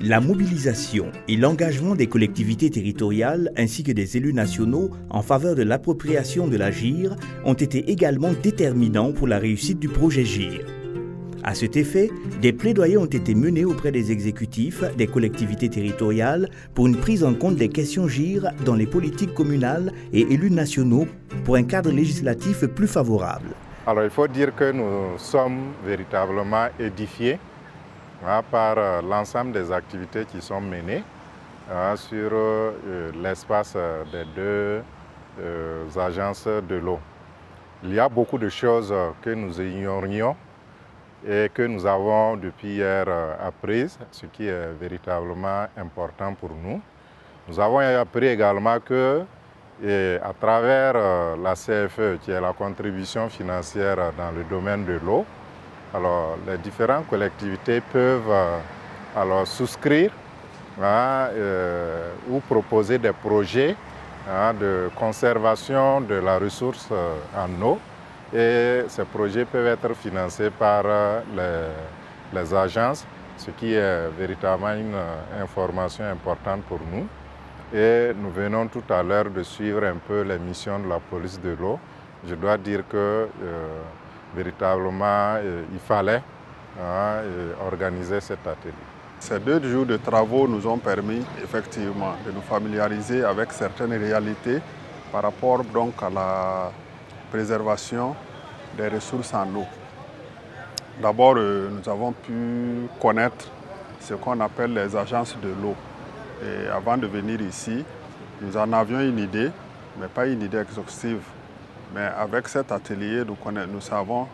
La mobilisation et l'engagement des collectivités territoriales ainsi que des élus nationaux en faveur de l'appropriation de la GIR ont été également déterminants pour la réussite du projet GIR. À cet effet, des plaidoyers ont été menés auprès des exécutifs des collectivités territoriales pour une prise en compte des questions GIR dans les politiques communales et élus nationaux pour un cadre législatif plus favorable. Alors il faut dire que nous sommes véritablement édifiés par l'ensemble des activités qui sont menées sur l'espace des deux agences de l'eau. Il y a beaucoup de choses que nous ignorions et que nous avons depuis hier apprises, ce qui est véritablement important pour nous. Nous avons appris également que, à travers la CFE, qui est la contribution financière dans le domaine de l'eau, alors les différentes collectivités peuvent souscrire ou proposer des projets de conservation de la ressource en eau. Et ces projets peuvent être financés par les agences, ce qui est véritablement une information importante pour nous. Et nous venons tout à l'heure de suivre un peu les missions de la police de l'eau. Je dois dire que véritablement, il fallait organiser cet atelier. Ces 2 jours de travaux nous ont permis effectivement de nous familiariser avec certaines réalités par rapport donc à la préservation des ressources en eau. D'abord, nous avons pu connaître ce qu'on appelle les agences de l'eau. Et avant de venir ici, nous en avions une idée, mais pas une idée exhaustive. Mais avec cet atelier, nous savons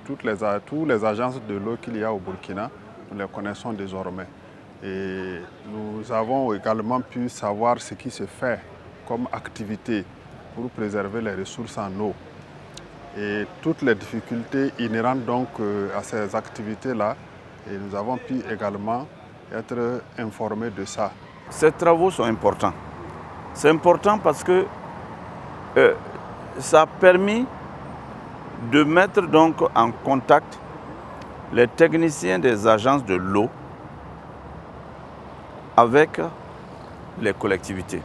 tous les agences de l'eau qu'il y a au Burkina, nous les connaissons désormais. Et nous avons également pu savoir ce qui se fait comme activité pour préserver les ressources en eau. Et toutes les difficultés inhérentes donc à ces activités-là, et nous avons pu également être informés de ça. Ces travaux sont importants. C'est important parce que ça a permis de mettre donc en contact les techniciens des agences de l'eau avec les collectivités.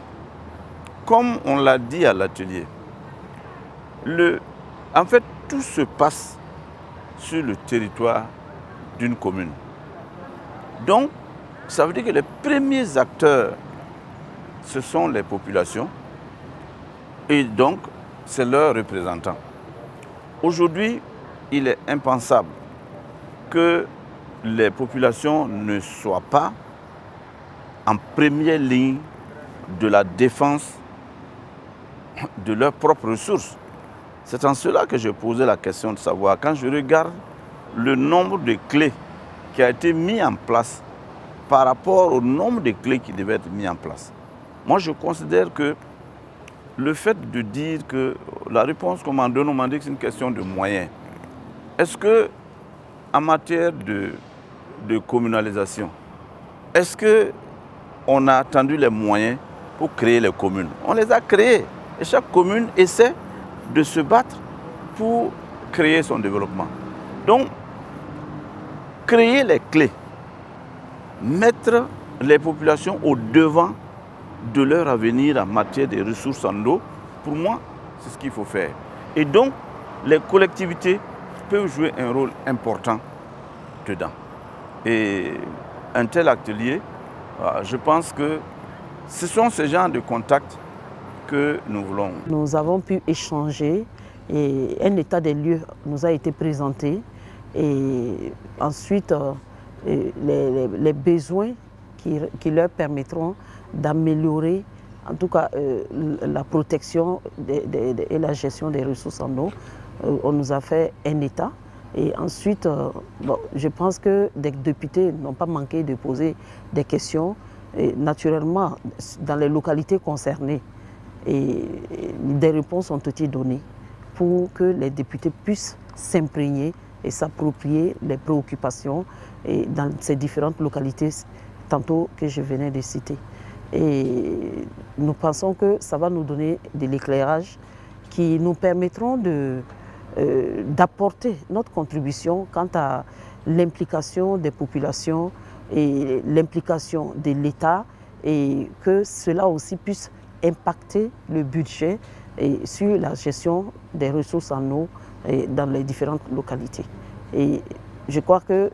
Comme on l'a dit à l'atelier, en fait, tout se passe sur le territoire d'une commune. Donc, ça veut dire que les premiers acteurs, ce sont les populations et donc c'est leurs représentants. Aujourd'hui, il est impensable que les populations ne soient pas en première ligne de la défense de leurs propres ressources. C'est en cela que j'ai posé la question de savoir, quand je regarde le nombre de clés qui a été mis en place par rapport au nombre de clés qui devaient être mis en place. Moi, je considère que le fait de dire que la réponse qu'on m'en donne, on m'a dit que c'est une question de moyens. Est-ce que, en matière de communalisation, est-ce qu'on a attendu les moyens pour créer les communes? On les a créés et chaque commune essaie de se battre pour créer son développement. Donc, créer les clés, mettre les populations au devant de leur avenir en matière de ressources en eau, pour moi, c'est ce qu'il faut faire. Et donc, les collectivités peuvent jouer un rôle important dedans. Et un tel atelier, je pense que ce sont ces genres de contacts que nous voulons. Nous avons pu échanger et un état des lieux nous a été présenté. Et ensuite, les besoins qui leur permettront d'améliorer en tout cas la protection et la gestion des ressources en eau. On nous a fait un état et ensuite je pense que des députés n'ont pas manqué de poser des questions et naturellement dans les localités concernées et des réponses ont été données pour que les députés puissent s'imprégner et s'approprier les préoccupations et dans ces différentes localités tantôt que je venais de citer. Et nous pensons que ça va nous donner de l'éclairage qui nous permettront d'apporter notre contribution quant à l'implication des populations et l'implication de l'État et que cela aussi puisse impacter le budget et sur la gestion des ressources en eau dans les différentes localités. Et je crois que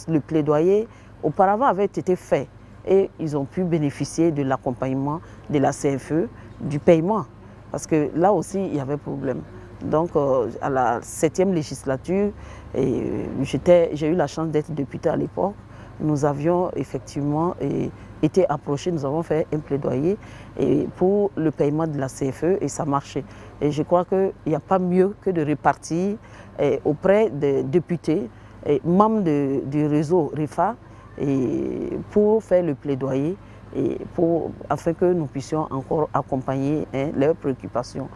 le plaidoyer auparavant avait été fait et ils ont pu bénéficier de l'accompagnement de la CFE, du paiement, parce que là aussi il y avait problème. Donc à la 7e législature, j'ai eu la chance d'être député à l'époque, nous avions effectivement été approchés, nous avons fait un plaidoyer pour le paiement de la CFE et ça marchait. Et je crois qu'il n'y a pas mieux que de répartir auprès des députés, membres du réseau REFA, pour faire le plaidoyer afin que nous puissions encore accompagner leurs préoccupations.